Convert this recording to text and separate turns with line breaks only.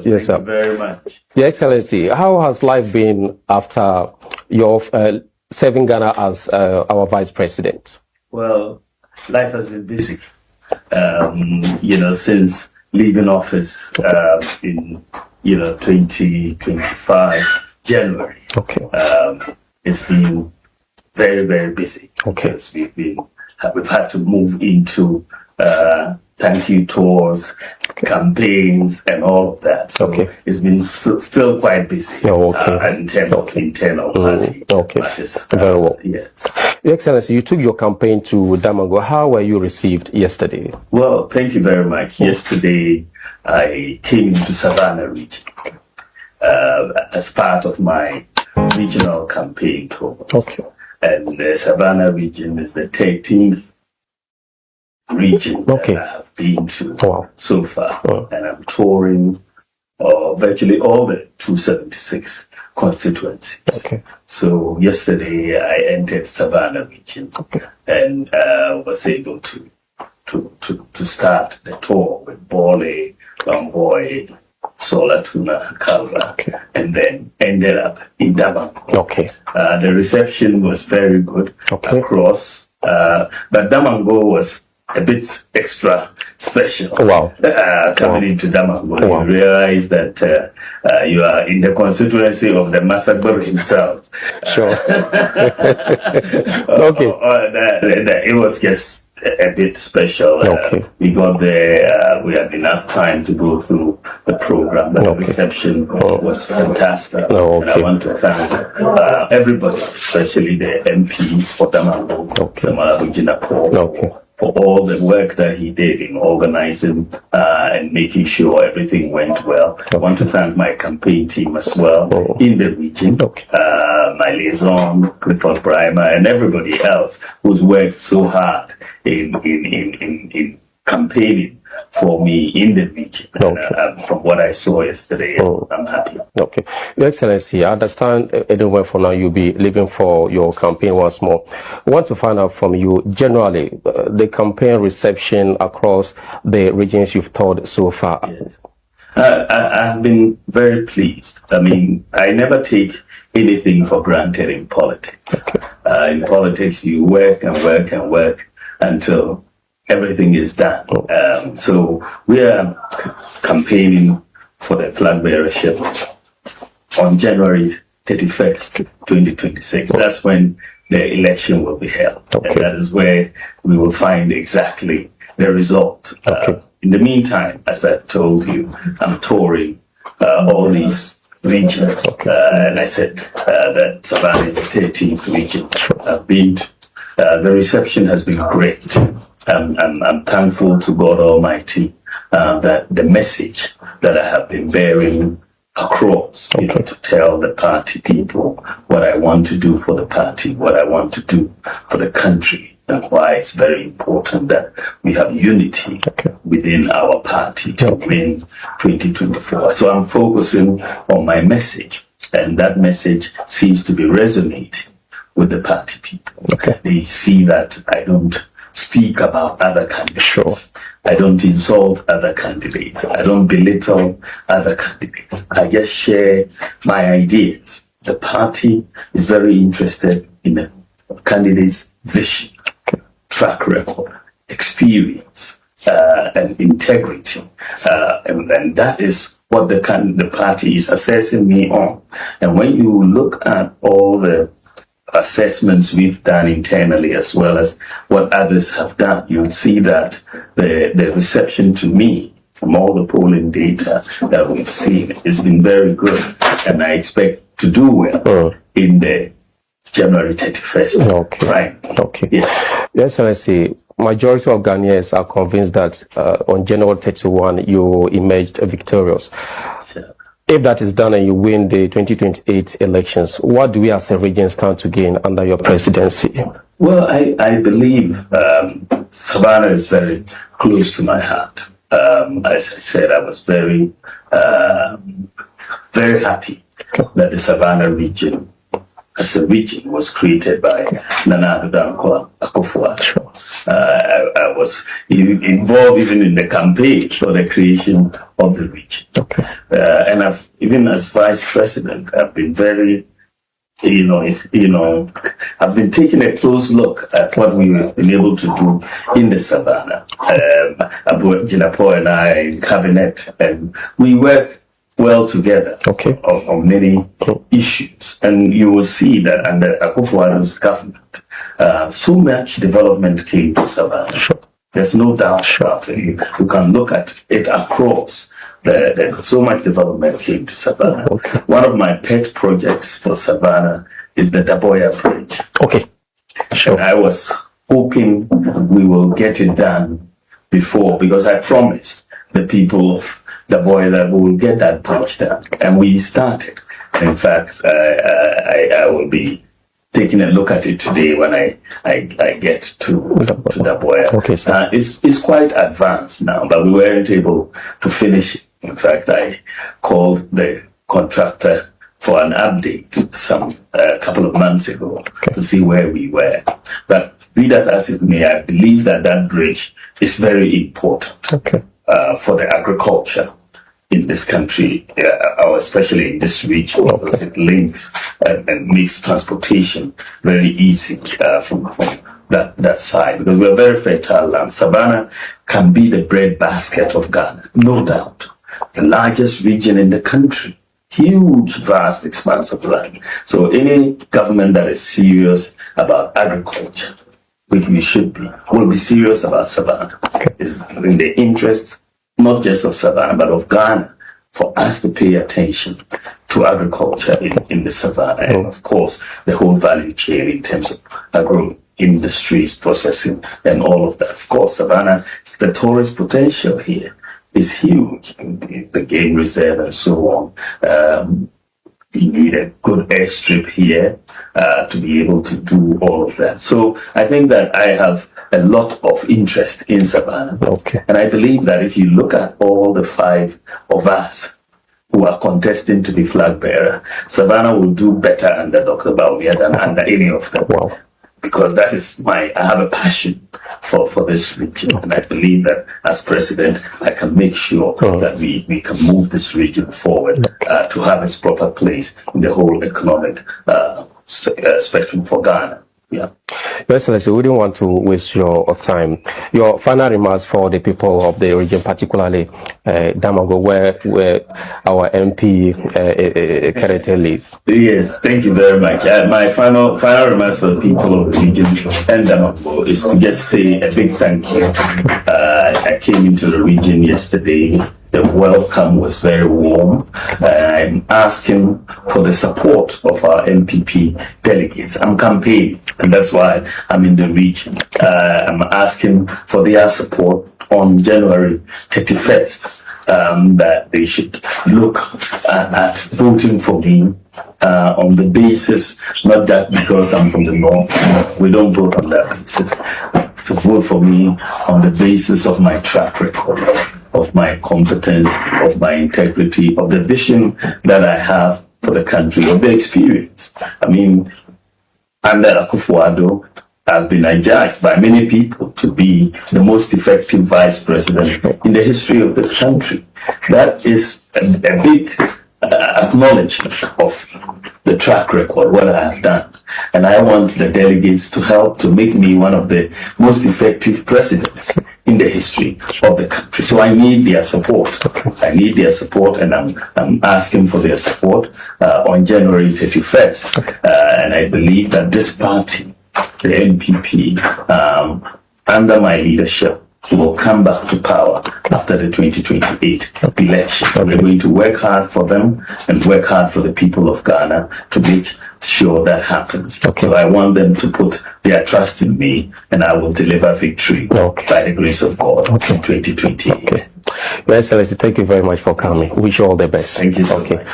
Yes, sir.
Thank you very much.
Your Excellency, how has life been after your serving Ghana as our Vice President?
Well, life has been busy. Since leaving office in 2025 January.
Okay.
It's been very, very busy.
Okay.
Because we've had to move into thank you tours, campaigns, and all of that. So it's been still quite busy. In terms of internal party.
Very well.
Yes.
Your Excellency, you took your campaign to Damongo. How were you received yesterday?
Well, thank you very much. Yesterday, I came into Savannah region as part of my regional campaign tour.
Okay.
And the Savannah region is the 13th region that I have been to so far. And I'm touring virtually all the 276 constituencies.
Okay.
So yesterday I entered Savannah region and was able to start the tour with Bole, Lamboy, Solatuna, Kalba, and then ended up in Damongo. The reception was very good across, but Damongo was a bit extra special. Coming into Damongo, you realize that you are in the constituency of the Massacre himself. It was just a bit special. We got there, we had enough time to go through the program, but the reception was fantastic. And I want to thank everybody, especially the MP for Damongo, Samara Paul, for all the work that he did in organizing and making sure everything went well. I want to thank my campaign team as well in the region, my liaison, Clifford Brimer, and everybody else who's worked so hard in campaigning for me in the region. From what I saw yesterday, I'm happy.
Your Excellency, I understand anywhere from now you'll be leaving for your campaign once more. I want to find out from you generally the campaign reception across the regions you've toured so far.
Yes. I've been very pleased. I mean, I never take anything for granted in politics. In politics, you work and work and work until everything is done. So we are campaigning for the flag bearership on January 31st, 2026. That's when the election will be held. And that is where we will find exactly the result. In the meantime, as I've told you, I'm touring all these regions. And I said that Savannah is the 13th region. I've been to, the reception has been great. I'm thankful to God Almighty that the message that I have been bearing across, to tell the party people what I want to do for the party, what I want to do for the country, and why it's very important that we have unity within our party to win 2024. So I'm focusing on my message, and that message seems to be resonating with the party people. They see that I don't speak about other candidates. I don't insult other candidates. I don't belittle other candidates. I just share my ideas. The party is very interested in the candidate's vision, track record, experience, and integrity. And that is what the party is assessing me on. And when you look at all the assessments we've done internally as well as what others have done, you'll see that the reception to me from all the polling data that we've seen has been very good, and I expect to do well in the January 31st.
Yes, I see. Majority of Ghanaians are convinced that on January 31 you emerged victorious. If that is done and you win the 2028 elections, what do we as a region stand to gain under your presidency?
Well, I believe Savannah is very close to my heart. As I said, I was very happy that the Savannah region, as a region, was created by Nana Addo Dankwa Akufo-Addo. I was involved even in the campaign for the creation of the region.
Okay.
And I've, even as vice president, I've been very, I've been taking a close look at what we've been able to do in the savannah. Abu Jinapo and I in cabinet, and we work well together on many issues. And you will see that under Akufo-Addo's government, so much development came to savannah.
Sure.
There's no doubt about it. You can look at it across. So much development came to Savannah.
Okay.
One of my pet projects for Savannah is the Daboya Bridge.
Okay. Sure.
And I was hoping we will get it done before, because I promised the people of Daboya that we will get that bridge done. And we started. In fact, I will be taking a look at it today when I get to Daboya.
Okay, sir.
It's quite advanced now, but we weren't able to finish it. In fact, I called the contractor for an update a couple of months ago to see where we were. But be that as it may, I believe that bridge is very important for the agriculture in this country, or especially in this region, because it links and makes transportation very easy from that side, because we're very fertile land. Savannah can be the breadbasket of Ghana, no doubt. The largest region in the country, huge, vast expanse of land. So any government that is serious about agriculture, which we should be, will be serious about Savannah. It's in the interest not just of Savannah, but of Ghana, for us to pay attention to agriculture in the Savannah, and of course the whole value chain in terms of agro industries, processing, and all of that. Of course, Savannah, the tourist potential here is huge, the game reserve and so on. You need a good airstrip here to be able to do all of that. So I think that I have a lot of interest in Savannah. And I believe that if you look at all the 5 of us who are contesting to be flag bearer, Savannah will do better under Dr. Bawumia than under any of them.
Wow.
Because that is I have a passion for this region. And I believe that as president, I can make sure that we can move this region forward to have its proper place in the whole economic spectrum for Ghana. Yeah.
Your Excellency, we don't want to waste your time. Your final remarks for the people of the region, particularly Damago, where our MP currently lives.
Yes, thank you very much. My final remarks for the people of the region and Damago is to just say a big thank you. I came into the region yesterday. The welcome was very warm. I'm asking for the support of our MPP delegates. I'm campaigning, and that's why I'm in the region. I'm asking for their support on January 31st, that they should look at voting for me on the basis, not that because I'm from the north. We don't vote on that basis. To vote for me on the basis of my track record, of my competence, of my integrity, of the vision that I have for the country, of the experience. I mean, under Akufo-Addo, I've been adjudged by many people to be the most effective vice president in the history of this country. That is a big acknowledgement of the track record, what I have done. And I want the delegates to help to make me one of the most effective presidents in the history of the country. So I need their support. I need their support, and I'm asking for their support on January 31st. And I believe that this party, the NPP, under my leadership, will come back to power after the 2028 election. We're going to work hard for them and work hard for the people of Ghana to make sure that happens. So I want them to put their trust in me, and I will deliver victory by the grace of God in 2028.
Your Excellency, thank you very much for coming. Wish you all the best.
Thank you so much.